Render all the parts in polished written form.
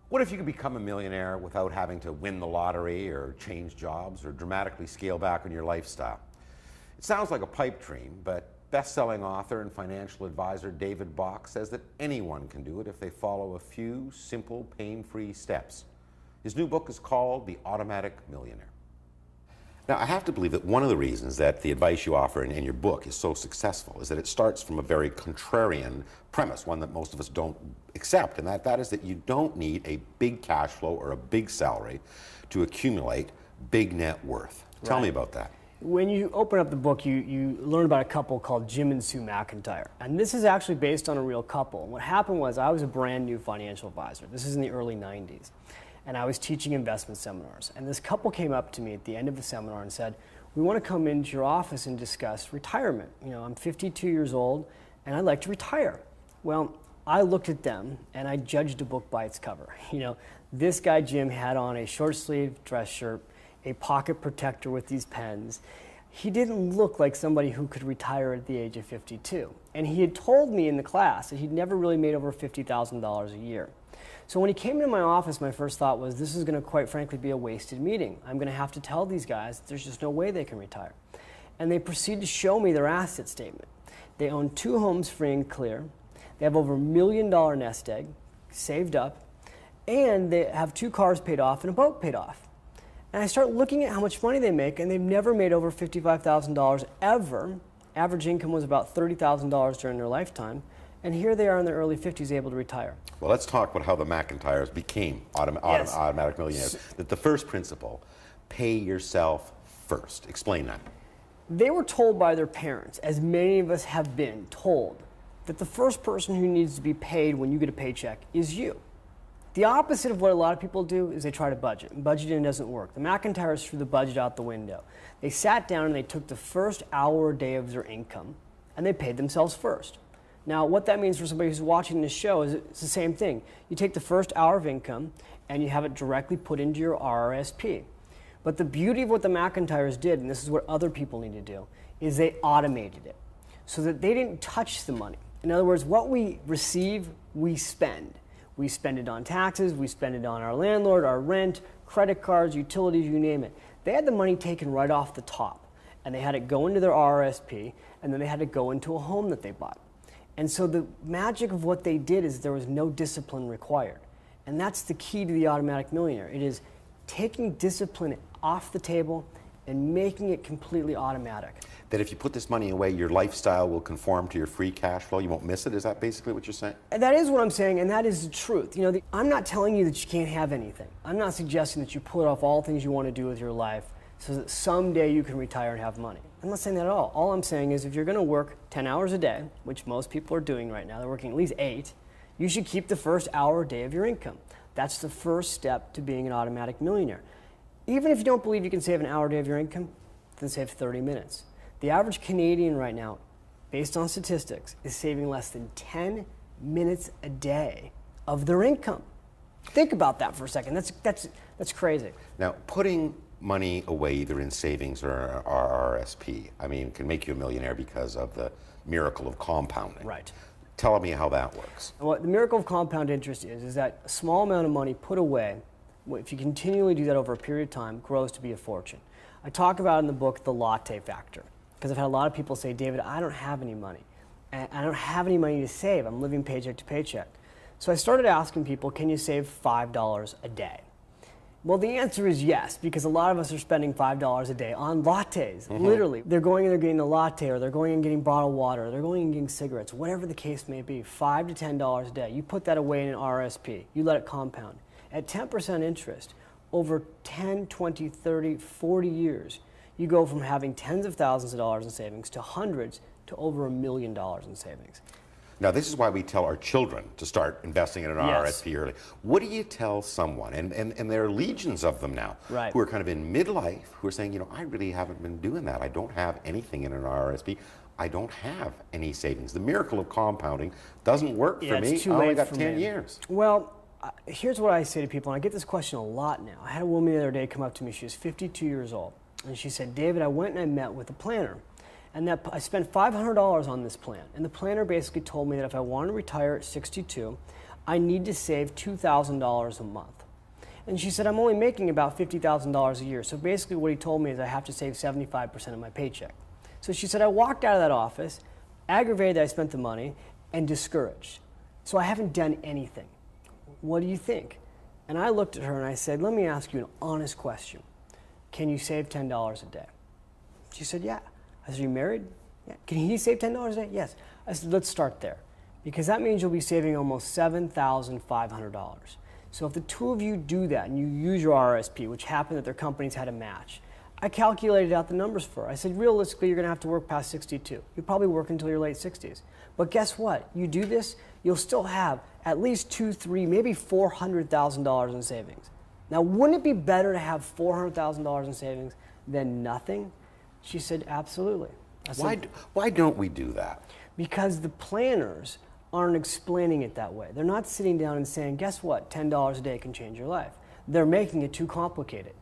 What if you could become a millionaire without having to win the lottery or change jobs or dramatically scale back on your lifestyle? It sounds like a pipe dream, but best-selling author and financial advisor David Bach says that anyone can do it if they follow a few simple, pain-free steps. His new book is called The Automatic Millionaire. Now, I have to believe that one of the reasons that the advice you offer in your book is so successful is that it starts from a very contrarian premise, one that most of us don't accept, and that is that you don't need a big cash flow or a big salary to accumulate big net worth. Tell me about that. When you open up the book, you learn about a couple called Jim and Sue McIntyre. And this is actually based on a real couple. And what happened was I was a brand new financial advisor. This is in the early 90s. And I was teaching investment seminars. And this couple came up to me at the end of the seminar and said, we want to come into your office and discuss retirement. You know, I'm 52 years old and I'd like to retire. Well, I looked at them and I judged a book by its cover. You know, this guy Jim had on a short sleeve dress shirt, a pocket protector with these pens. He didn't look like somebody who could retire at the age of 52. And he had told me in the class that he'd never really made over $50,000 a year. So when he came into my office, my first thought was, this is going to quite frankly be a wasted meeting. I'm going to have to tell these guys that there's just no way they can retire. And they proceed to show me their asset statement. They own 2 homes free and clear. They have over $1 million nest egg saved up. And they have 2 cars paid off and a boat paid off. And I start looking at how much money they make, and they've never made over $55,000 ever. Average income was about $30,000 during their lifetime. And here they are in their early 50s able to retire. Well, let's talk about how the McIntyres became automatic millionaires. That the first principle, pay yourself first. Explain that. They were told by their parents, as many of us have been told, that the first person who needs to be paid when you get a paycheck is you. The opposite of what a lot of people do is they try to budget, and budgeting doesn't work. The McIntyres threw the budget out the window. They sat down and they took the first hour or day of their income, and they paid themselves first. Now, what that means for somebody who's watching this show is it's the same thing. You take the first hour of income and you have it directly put into your RRSP. But the beauty of what the McIntyres did, and this is what other people need to do, is they automated it so that they didn't touch the money. In other words, what we receive, we spend. We spend it on taxes, we spend it on our landlord, our rent, credit cards, utilities, you name it. They had the money taken right off the top, and they had it go into their RRSP, and then they had to go into a home that they bought. And so the magic of what they did is there was no discipline required. And that's the key to the automatic millionaire. It is taking discipline off the table and making it completely automatic. That if you put this money away, your lifestyle will conform to your free cash flow, you won't miss it? Is that basically what you're saying? And that is what I'm saying, and that is the truth. You know, I'm not telling you that you can't have anything. I'm not suggesting that you put off all things you want to do with your life so that someday you can retire and have money. I'm not saying that at all. All I'm saying is if you're going to work 10 hours a day, which most people are doing right now, they're working at least 8, you should keep the first hour or day of your income. That's the first step to being an automatic millionaire. Even if you don't believe you can save an hour a day of your income, then save 30 minutes. The average Canadian right now, based on statistics, is saving less than 10 minutes a day of their income. Think about that for a second. That's crazy. Now, putting money away either in savings or RRSP, I mean, can make you a millionaire because of the miracle of compounding. Right. Tell me how that works. And what the miracle of compound interest is that a small amount of money put away, if you continually do that over a period of time, grows to be a fortune. I talk about in the book the latte factor, because I've had a lot of people say, David, I don't have any money. I don't have any money to save. I'm living paycheck to paycheck. So I started asking people, can you save $5 a day? Well, the answer is yes, because a lot of us are spending $5 a day on lattes, literally. They're going and they're getting a latte, or they're going and getting bottled water, or they're going and getting cigarettes, whatever the case may be, $5 to $10 a day. You put that away in an RSP, you let it compound. At 10% interest, over 10, 20, 30, 40 years, you go from having tens of thousands of dollars in savings to hundreds to over $1 million in savings. Now, this is why we tell our children to start investing in an RRSP early. What do you tell someone, and there are legions of them now, who are kind of in midlife, who are saying, you know, I really haven't been doing that. I don't have anything in an RRSP. I don't have any savings. The miracle of compounding doesn't work for me. I only got 10 years. Well, here's what I say to people, and I get this question a lot now. I had a woman the other day come up to me. She was 52 years old, and she said, David, I went and I met with a planner. And that I spent $500 on this plan. And the planner basically told me that if I wanted to retire at 62, I need to save $2,000 a month. And she said, I'm only making about $50,000 a year. So basically what he told me is I have to save 75% of my paycheck. So she said, I walked out of that office, aggravated that I spent the money, and discouraged. So I haven't done anything. What do you think? And I looked at her and I said, let me ask you an honest question. Can you save $10 a day? She said, yeah. I said, are you married? Yeah. Can he save $10 a day? Yes. I said, let's start there. Because that means you'll be saving almost $7,500. So if the two of you do that and you use your RSP, which happened that their companies had a match, I calculated out the numbers for her. I said, realistically, you're going to have to work past 62. You'll probably work until your late 60s. But guess what? You do this, you'll still have at least $200,000, $300,000, maybe $400,000 in savings. Now, wouldn't it be better to have $400,000 in savings than nothing? She said, absolutely. I said, why don't we do that? Because the planners aren't explaining it that way. They're not sitting down and saying, guess what, $10 a day can change your life. They're making it too complicated.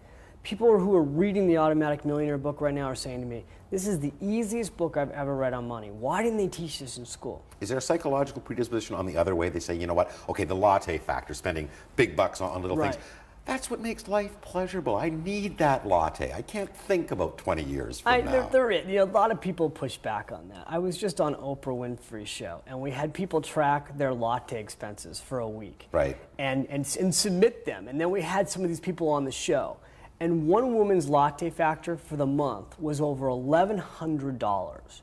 People who are reading the Automatic Millionaire book right now are saying to me, this is the easiest book I've ever read on money. Why didn't they teach this in school? Is there a psychological predisposition on the other way? They say, you know what, okay, the latte factor, spending big bucks on little Right. things. That's what makes life pleasurable. I need that latte. I can't think about 20 years from now. A lot of people push back on that. I was just on Oprah Winfrey's show, and we had people track their latte expenses for a week. Right. And submit them. And then we had some of these people on the show. And one woman's latte factor for the month was over $1,100.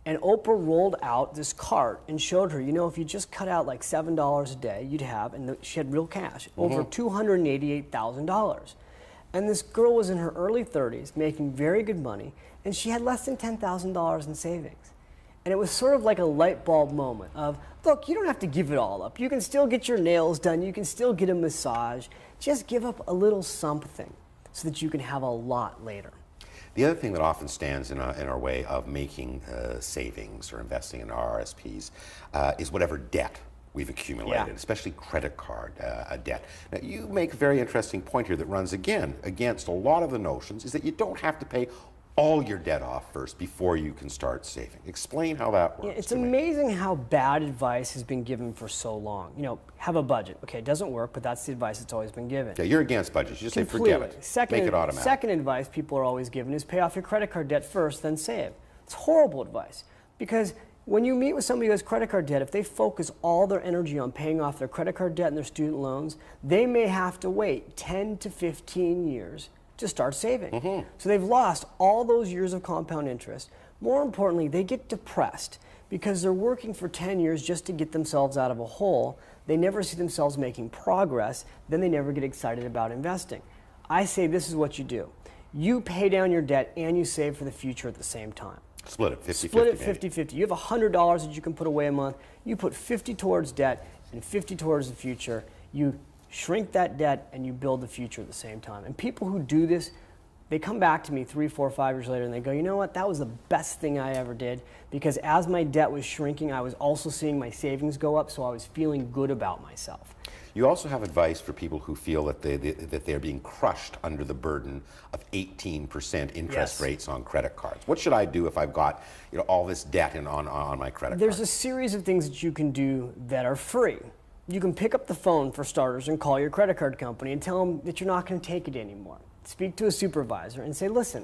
And Oprah rolled out this cart and showed her, if you just cut out like $7 a day, you'd have, and she had real cash, over $288,000. And this girl was in her early 30s, making very good money, and she had less than $10,000 in savings. And it was sort of like a light bulb moment of, look, you don't have to give it all up. You can still get your nails done. You can still get a massage. Just give up a little something so that you can have a lot later. The other thing that often stands in our way of making savings or investing in our RSPs is whatever debt we've accumulated, especially credit card debt. Now, you make a very interesting point here that runs again against a lot of the notions, is that you don't have to pay all your debt off first before you can start saving. Explain how that works. Yeah, it's amazing how bad advice has been given for so long. Have a budget. Okay, it doesn't work, but that's the advice that's always been given. Yeah, you're against budgets. You just say Completely. forget it. Make it automatic. Second advice people are always given is pay off your credit card debt first, then save. It's horrible advice because when you meet with somebody who has credit card debt, if they focus all their energy on paying off their credit card debt and their student loans, they may have to wait 10 to 15 years to start saving. So they've lost all those years of compound interest. More importantly, they get depressed because they're working for 10 years just to get themselves out of a hole. They never see themselves making progress, then they never get excited about investing. I say this is what you do. You pay down your debt and you save for the future at the same time. Split it 50-50. Split it 50-50. You have $100 that you can put away a month. You put 50 towards debt and 50 towards the future. You shrink that debt and you build the future at the same time. And people who do this, they come back to me 3, 4, 5 years later and they go, you know what, that was the best thing I ever did because as my debt was shrinking, I was also seeing my savings go up, so I was feeling good about myself. You also have advice for people who feel that they're being crushed under the burden of 18% interest rates on credit cards. What should I do if I've got all this debt on my credit card? There's a series of things that you can do that are free. You can pick up the phone for starters and call your credit card company and tell them that you're not going to take it anymore. Speak to a supervisor and say, listen,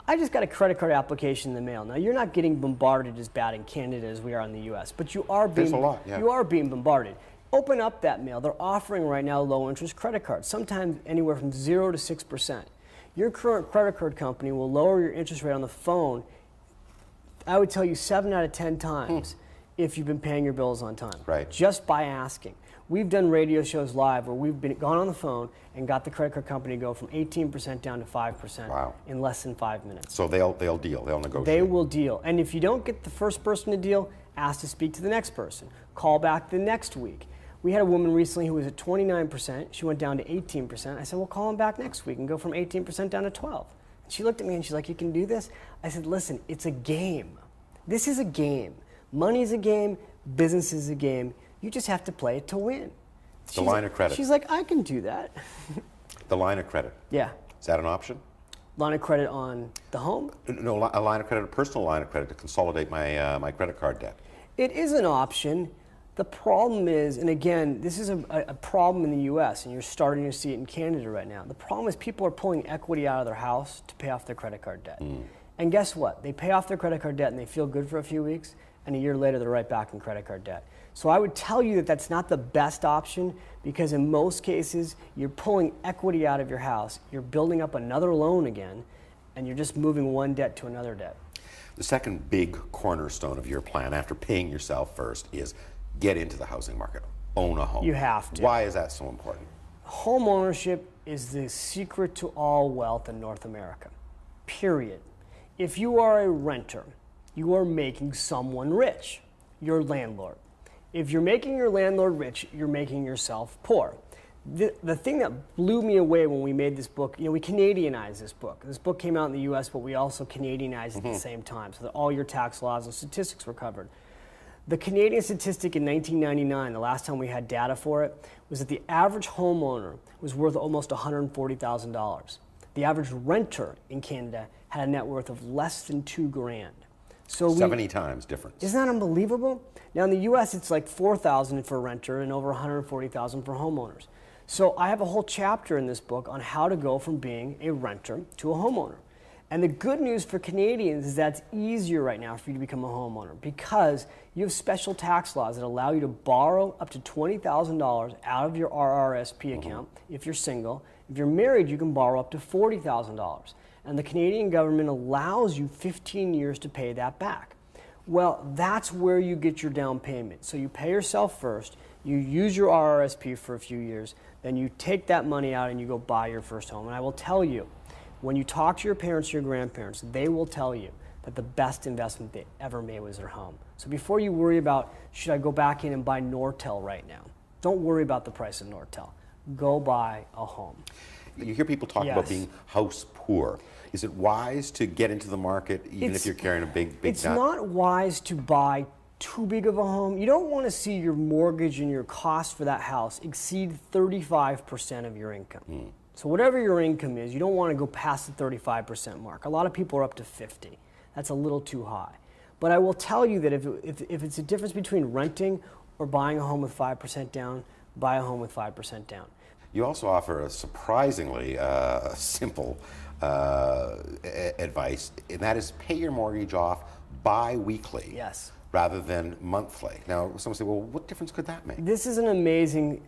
I just got a credit card application in the mail. Now, you're not getting bombarded as bad in Canada as we are in the US, but you are being, you are being bombarded. Open up that mail. They're offering right now low interest credit cards, sometimes anywhere from 0 to 6%. Your current credit card company will lower your interest rate on the phone, I would tell you 7 out of 10 times if you've been paying your bills on time. Right. Just by asking. We've done radio shows live where we've gone on the phone and got the credit card company to go from 18% down to 5% in less than 5 minutes. So they'll deal, they'll negotiate. They will deal. And if you don't get the first person to deal, ask to speak to the next person. Call back the next week. We had a woman recently who was at 29%. She went down to 18%. I said, well, call them back next week and go from 18% down to 12. And she looked at me and she's like, you can do this? I said, listen, it's a game. This is a game. Money is a game. Business is a game. You just have to play it to win. The line of credit. She's like, I can do that. The line of credit. Yeah. Is that an option? Line of credit on the home? No, a line of credit, a personal line of credit to consolidate my credit card debt. It is an option. The problem is, and again, this is a problem in the US, and you're starting to see it in Canada right now. The problem is people are pulling equity out of their house to pay off their credit card debt. And guess what? They pay off their credit card debt and they feel good for a few weeks, and a year later they're right back in credit card debt. So I would tell you that that's not the best option, because in most cases, you're pulling equity out of your house, you're building up another loan again, and you're just moving one debt to another debt. The second big cornerstone of your plan, after paying yourself first, is get into the housing market, own a home. You have to. Why is that so important? Home ownership is the secret to all wealth in North America, period. If you are a renter, you are making someone rich, your landlord. If you're making your landlord rich, you're making yourself poor. The thing that blew me away when we made this book, we Canadianized this book. This book came out in the US, but we also Canadianized it at the same time, so that all your tax laws and statistics were covered. The Canadian statistic in 1999, the last time we had data for it, was that the average homeowner was worth almost $140,000. The average renter in Canada had a net worth of less than $2,000. So 70 times difference. Isn't that unbelievable? Now in the US, it's like $4,000 for a renter and over $140,000 for homeowners. So I have a whole chapter in this book on how to go from being a renter to a homeowner. And the good news for Canadians is that it's easier right now for you to become a homeowner, because you have special tax laws that allow you to borrow up to $20,000 out of your RRSP account if you're single. If you're married, you can borrow up to $40,000. And the Canadian government allows you 15 years to pay that back. Well, that's where you get your down payment. So you pay yourself first, you use your RRSP for a few years, then you take that money out and you go buy your first home. And I will tell you, when you talk to your parents or your grandparents, they will tell you that the best investment they ever made was their home. So before you worry about, should I go back in and buy Nortel right now? Don't worry about the price of Nortel. Go buy a home. You hear people talk about being house poor. Is it wise to get into the market even if you're carrying a big It's debt? not wise to buy too big of a home. You don't want to see your mortgage and your cost for that house exceed 35% of your income. So whatever your income is, you don't want to go past the 35% mark. A lot of people are up to 50. That's a little too high. But I will tell you that if it's a difference between renting or buying a home with 5% down, buy a home with 5% down. You also offer a surprisingly simple advice, and that is pay your mortgage off bi-weekly. Yes. Rather than monthly. Now, someone say, well, what difference could that make? This is an amazing,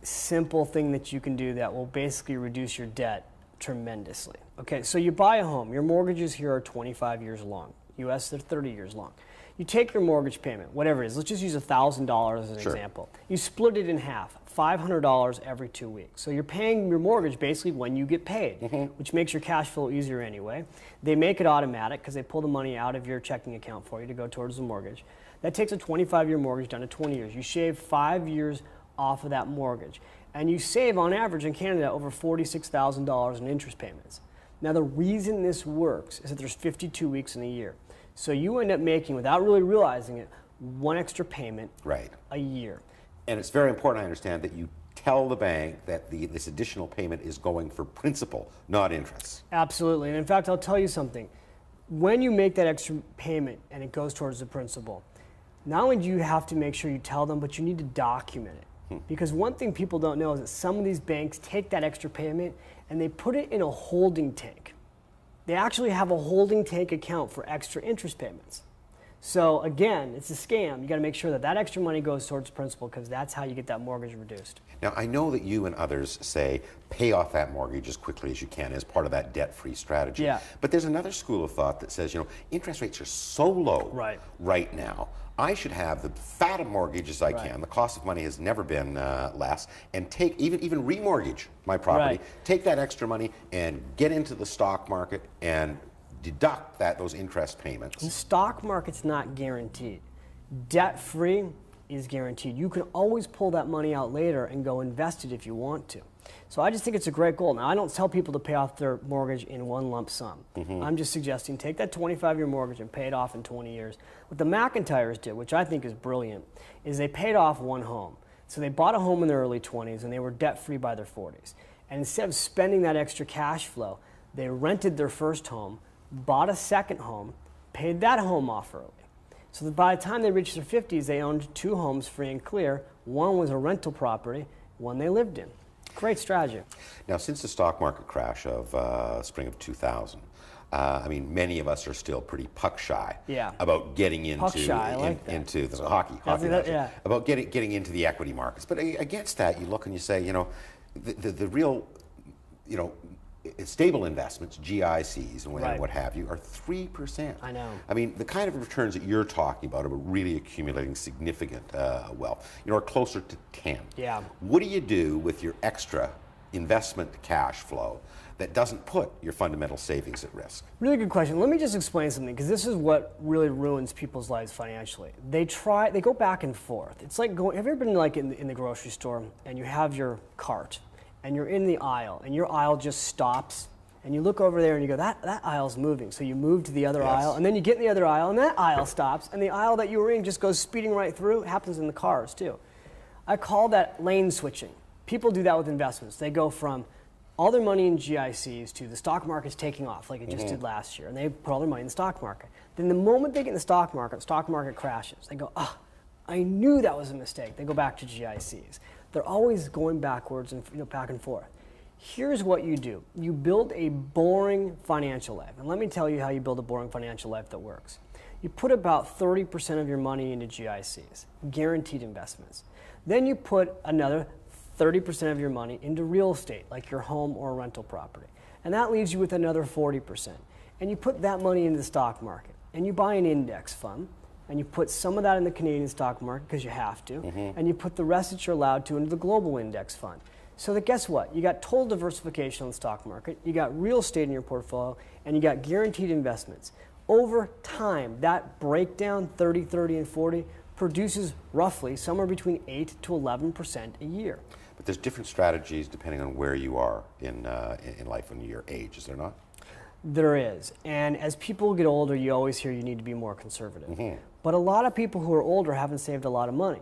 simple thing that you can do that will basically reduce your debt tremendously. Okay, so you buy a home. Your mortgages here are 25 years long. US, they're 30 years long. You take your mortgage payment, whatever it is, let's just use $1,000 as an example. You split it in half, $500 every 2 weeks. So you're paying your mortgage basically when you get paid, which makes your cash flow easier anyway. They make it automatic because they pull the money out of your checking account for you to go towards the mortgage. That takes a 25-year mortgage down to 20 years. You shave 5 years off of that mortgage. And you save, on average in Canada, over $46,000 in interest payments. Now the reason this works is that there's 52 weeks in a year. So you end up making, without really realizing it, one extra payment a year. And it's very important, I understand, that you tell the bank that this additional payment is going for principal, not interest. Absolutely. And in fact, I'll tell you something. When you make that extra payment and it goes towards the principal, not only do you have to make sure you tell them, but you need to document it. Because one thing people don't know is that some of these banks take that extra payment and they put it in a holding tank. They actually have a holding tank account for extra interest payments. So again, it's a scam. You got to make sure that that extra money goes towards principal, because that's how you get that mortgage reduced. Now, I know that you and others say pay off that mortgage as quickly as you can as part of that debt-free strategy. Yeah. But there's another school of thought that says, interest rates are so low right now. I should have the fat of mortgage as I can. The cost of money has never been less. And take even remortgage my property. Take that extra money and get into the stock market and deduct those interest payments. The stock market's not guaranteed. Debt-free is guaranteed. You can always pull that money out later and go invest it if you want to. So I just think it's a great goal. Now, I don't tell people to pay off their mortgage in one lump sum. I'm just suggesting take that 25-year mortgage and pay it off in 20 years. What the McIntyres did, which I think is brilliant, is they paid off one home. So they bought a home in their early 20s and they were debt-free by their 40s. And instead of spending that extra cash flow, they rented their first home, bought a second home, paid that home off early. So that by the time they reached their 50s, they owned 2 homes free and clear. One was a rental property, one they lived in. Great strategy. Now, since the stock market crash of spring of 2000, I mean, many of us are still pretty puck shy about getting into into the hockey about getting into the equity markets. But against that, you look and you say, you know, the real, you know, stable investments, GICs and what have you, are 3%. I know. I mean, the kind of returns that you're talking about really accumulating significant wealth, you know, are closer to 10. Yeah. What do you do with your extra investment cash flow that doesn't put your fundamental savings at risk? Really good question. Let me just explain something, because this is what really ruins people's lives financially. They go back and forth. It's like have you ever been like in the grocery store and you have your cart and you're in the aisle and your aisle just stops and you look over there and you go, that aisle's moving. So you move to the other aisle and then you get in the other aisle and that aisle stops and the aisle that you were in just goes speeding right through. It happens in the cars too. I call that lane switching. People do that with investments. They go from all their money in GICs to the stock market's taking off like it just did last year, and they put all their money in the stock market. Then the moment they get in the stock market crashes. They go, I knew that was a mistake. They go back to GICs. They're always going backwards and back and forth. Here's what you do. You build a boring financial life. And let me tell you how you build a boring financial life that works. You put about 30% of your money into GICs, guaranteed investments. Then you put another 30% of your money into real estate, like your home or a rental property. And that leaves you with another 40%. And you put that money into the stock market. And you buy an index fund. And you put some of that in the Canadian stock market because you have to. And you put the rest that you're allowed to into the global index fund. So that guess what? You got total diversification on the stock market. You got real estate in your portfolio. And you got guaranteed investments. Over time, that breakdown, 30, 30, and 40, produces roughly somewhere between 8 to 11% a year. But there's different strategies depending on where you are in life and your age, is there not? There is. And as people get older, you always hear you need to be more conservative. But a lot of people who are older haven't saved a lot of money.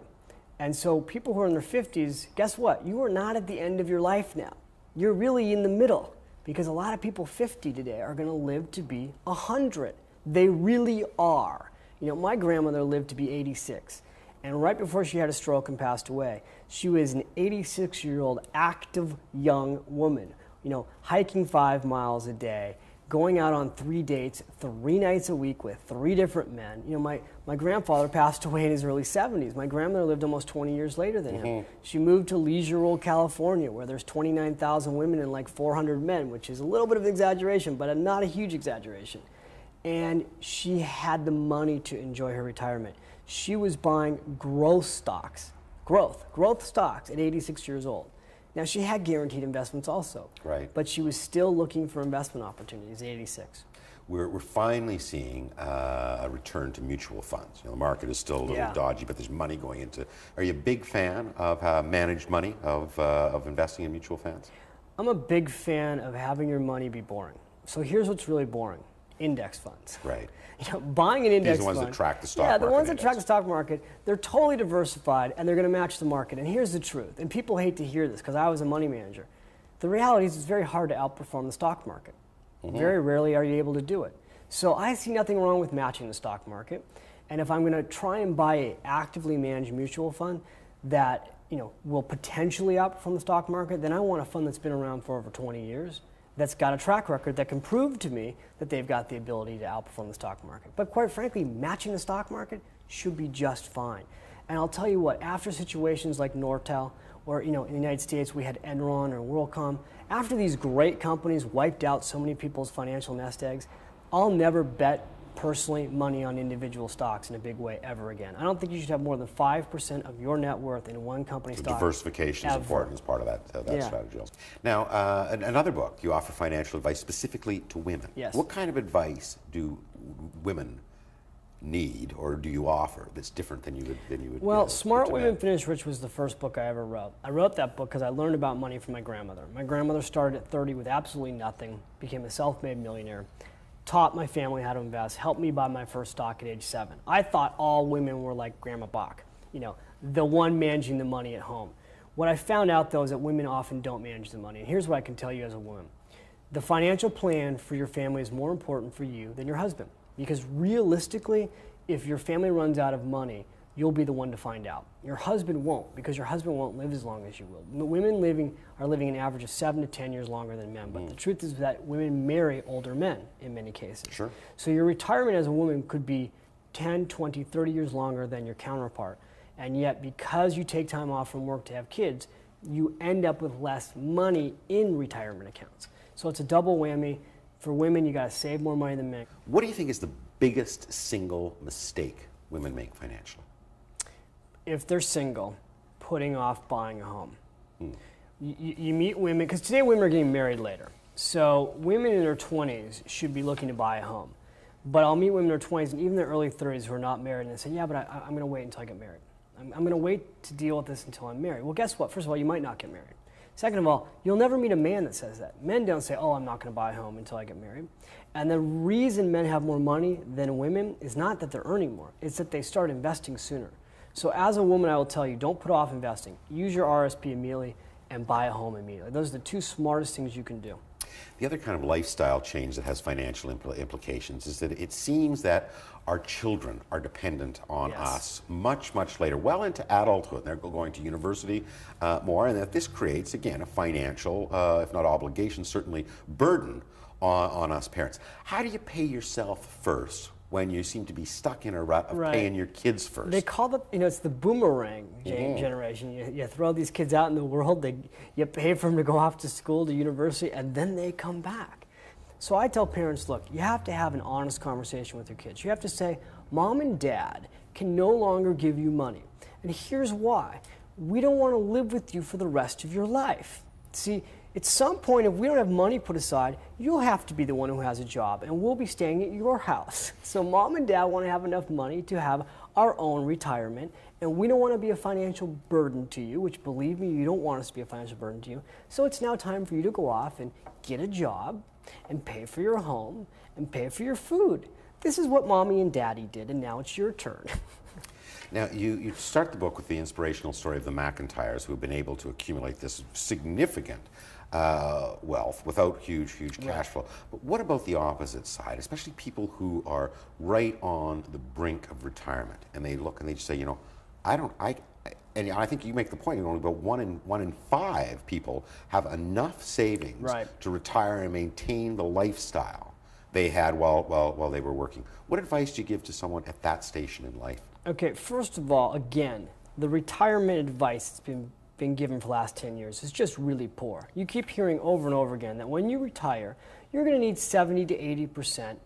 And so people who are in their 50s, guess what? You are not at the end of your life now. You're really in the middle, because a lot of people 50 today are going to live to be 100. They really are. You know, my grandmother lived to be 86. And right before she had a stroke and passed away, she was an 86-year-old active young woman, you know, hiking 5 miles a day, going out on 3 dates, 3 nights a week with 3 different men. You know, my grandfather passed away in his early 70s. My grandmother lived almost 20 years later than him. She moved to Leisure World, California, where there's 29,000 women and like 400 men, which is a little bit of an exaggeration, but not a huge exaggeration. And she had the money to enjoy her retirement. She was buying growth stocks at 86 years old. Now, she had guaranteed investments also. Right. But she was still looking for investment opportunities at 86. We're finally seeing a return to mutual funds. You know, the market is still a little dodgy, but there's money going into. Are you a big fan of managed money, of investing in mutual funds? I'm a big fan of having your money be boring. So here's what's really boring. Index funds. Right. You know, buying an index fund. These are the ones that track the stock market. Yeah, the ones that track the stock market, they're totally diversified and they're going to match the market. And here's the truth. And people hate to hear this because I was a money manager. The reality is it's very hard to outperform the stock market. Very rarely are you able to do it. So I see nothing wrong with matching the stock market. And if I'm going to try and buy an actively managed mutual fund that, you know, will potentially outperform the stock market, then I want a fund that's been around for over 20 years. That's got a track record that can prove to me that they've got the ability to outperform the stock market. But quite frankly, matching the stock market should be just fine. And I'll tell you what, after situations like Nortel, or you know, in the United States we had Enron or WorldCom, after these great companies wiped out so many people's financial nest eggs, I'll never bet personally money on individual stocks in a big way ever again. I don't think you should have more than 5% of your net worth in one company stock. Diversification is important as part of that strategy also. Now, another book, you offer financial advice specifically to women. Yes. What kind of advice do women need, or do you offer that's different than you would? Well, Smart Women Finish Rich was the first book I ever wrote. I wrote that book because I learned about money from my grandmother. My grandmother started at 30 with absolutely nothing, became a self-made millionaire, taught my family how to invest, helped me buy my first stock at age 7. I thought all women were like Grandma Bach, you know, the one managing the money at home. What I found out, though, is that women often don't manage the money. And here's what I can tell you as a woman. The financial plan for your family is more important for you than your husband. Because realistically, if your family runs out of money, you'll be the one to find out. Your husband won't, because your husband won't live as long as you will. Women are living an average of 7 to 10 years longer than men, but the truth is that women marry older men in many cases. Sure. So your retirement as a woman could be 10, 20, 30 years longer than your counterpart, and yet because you take time off from work to have kids, you end up with less money in retirement accounts. So it's a double whammy. For women, you gotta save more money than men. What do you think is the biggest single mistake women make financially? If they're single, putting off buying a home. You meet women, because today women are getting married later. So women in their 20s should be looking to buy a home. But I'll meet women in their 20s and even their early 30s who are not married, and they say, yeah, but I'm going to wait until I get married. I'm going to wait to deal with this until I'm married. Well, guess what? First of all, you might not get married. Second of all, you'll never meet a man that says that. Men don't say, oh, I'm not going to buy a home until I get married. And the reason men have more money than women is not that they're earning more. It's that they start investing sooner. So as a woman, I will tell you, don't put off investing. Use your RSP immediately and buy a home immediately. Those are the two smartest things you can do. The other kind of lifestyle change that has financial implications is that it seems that our children are dependent on us much, much later, well into adulthood. They're going to university more, and that this creates, again, a financial, if not obligation, certainly burden on us parents. How do you pay yourself first when you seem to be stuck in a rut of paying your kids first? They call it, it's the boomerang generation. You throw these kids out in the world, you pay for them to go off to school, to university, and then they come back. So I tell parents, look, you have to have an honest conversation with your kids. You have to say, Mom and Dad can no longer give you money. And here's why. We don't want to live with you for the rest of your life. See, at some point, if we don't have money put aside, you'll have to be the one who has a job, and we'll be staying at your house. So Mom and Dad want to have enough money to have our own retirement, and we don't want to be a financial burden to you, which, believe me, you don't want us to be a financial burden to you. So it's now time for you to go off and get a job and pay for your home and pay for your food. This is what Mommy and Daddy did, and now it's your turn. Now, you start the book with the inspirational story of the McIntyres, who have been able to accumulate this significant wealth without huge cash flow. But what about the opposite side, especially people who are right on the brink of retirement, and they look and they just say, and I think you make the point, only about one in five people have enough savings to retire and maintain the lifestyle they had while they were working. What advice do you give to someone at that station in life? Okay, first of all, again, the retirement advice that's been given for the last 10 years is just really poor. You keep hearing over and over again that when you retire, you're going to need 70 to 80%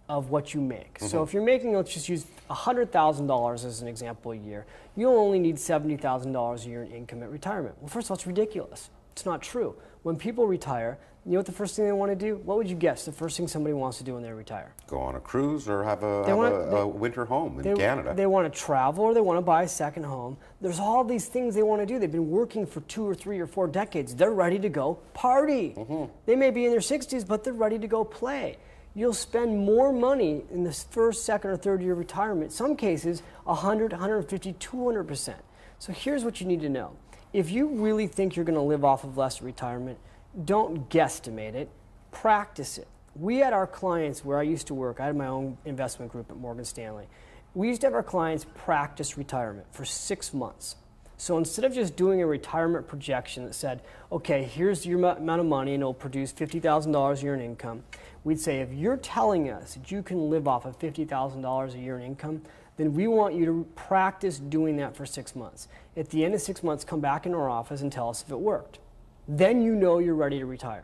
of what you make. So if you're making, let's just use $100,000 as an example a year, you'll only need $70,000 a year in income at retirement. Well, first of all, it's ridiculous. It's not true. When people retire, you know what the first thing they want to do? What would you guess the first thing somebody wants to do when they retire? Go on a cruise or have a winter home in Canada. They want to travel, or they want to buy a second home. There's all these things they want to do. They've been working for 2 or 3 or 4 decades. They're ready to go party. They may be in their 60s, but they're ready to go play. You'll spend more money in this first, second, or third year of retirement. Some cases, 100, 150, 200%. So here's what you need to know. If you really think you're going to live off of less retirement, don't guesstimate it, practice it. We had our clients where I used to work, I had my own investment group at Morgan Stanley. We used to have our clients practice retirement for 6 months. So instead of just doing a retirement projection that said, okay, here's your amount of money and it'll produce $50,000 a year in income, we'd say, if you're telling us that you can live off of $50,000 a year in income, then we want you to practice doing that for 6 months. At the end of 6 months, come back into our office and tell us if it worked. Then you know you're ready to retire.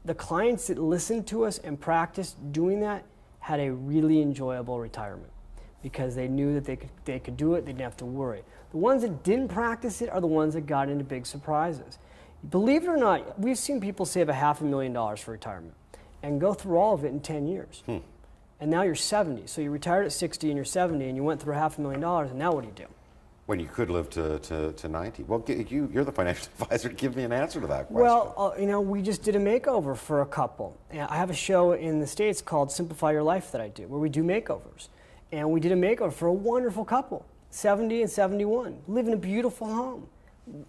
The clients that listened to us and practiced doing that had a really enjoyable retirement because they knew that they could do it, they didn't have to worry. The ones that didn't practice it are the ones that got into big surprises. Believe it or not, we've seen people save $500,000 for retirement and go through all of it in 10 years. And now you're 70, so you retired at 60 and you're 70 and you went through $500,000, and now what do you do? When you could live to 90. Well, you're the financial advisor. Give me an answer to that question. Well, we just did a makeover for a couple. I have a show in the States called Simplify Your Life that I do, where we do makeovers. And we did a makeover for a wonderful couple, 70 and 71, live in a beautiful home,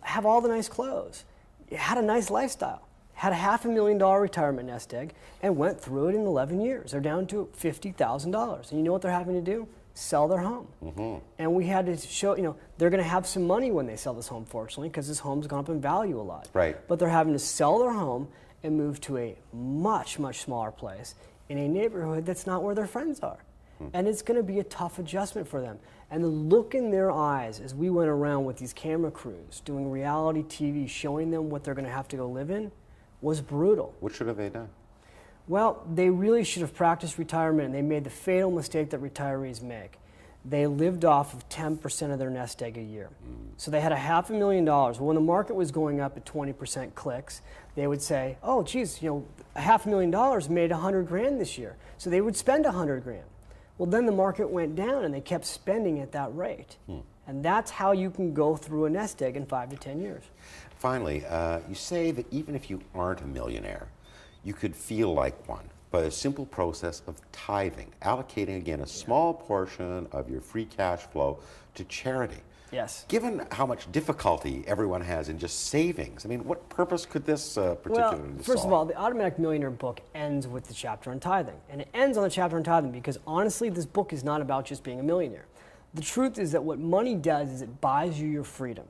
have all the nice clothes, had a nice lifestyle, had a $500,000 retirement nest egg, and went through it in 11 years. They're down to $50,000. And you know what they're having to do? sell their home. And we had to show, they're going to have some money when they sell this home, fortunately, because this home's gone up in value a lot. Right. But they're having to sell their home and move to a much, much smaller place in a neighborhood that's not where their friends are. And it's going to be a tough adjustment for them. And the look in their eyes as we went around with these camera crews doing reality TV, showing them what they're going to have to go live in, was brutal. What should have they done? Well, they really should have practiced retirement, and they made the fatal mistake that retirees make. They lived off of 10% of their nest egg a year. So they had $500,000. Well, when the market was going up at 20% clicks, they would say, oh, geez, $500,000 made $100,000 this year. So they would spend $100,000. Well, then the market went down, and they kept spending at that rate. And that's how you can go through a nest egg in 5 to 10 years. Finally, you say that even if you aren't a millionaire, you could feel like one by a simple process of tithing, allocating again a small portion of your free cash flow to charity. Yes. Given how much difficulty everyone has in just savings, I mean, what purpose could this particularly solve? First of all, the Automatic Millionaire book ends with the chapter on tithing. And it ends on the chapter on tithing because honestly, this book is not about just being a millionaire. The truth is that what money does is it buys you your freedom.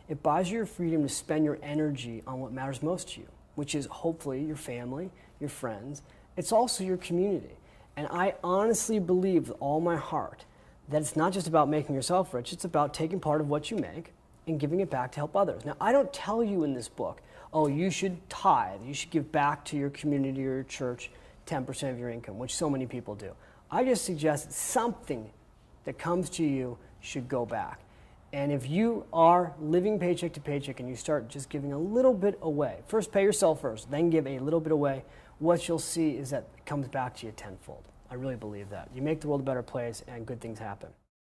It buys you your freedom to spend your energy on what matters most to you, which is hopefully your family, your friends. It's also your community. And I honestly believe with all my heart that it's not just about making yourself rich, it's about taking part of what you make and giving it back to help others. Now, I don't tell you in this book, oh, you should tithe, you should give back to your community or your church 10% of your income, which so many people do. I just suggest that something that comes to you should go back. And if you are living paycheck to paycheck and you start just giving a little bit away, first pay yourself first, then give a little bit away, what you'll see is that it comes back to you tenfold. I really believe that. You make the world a better place and good things happen.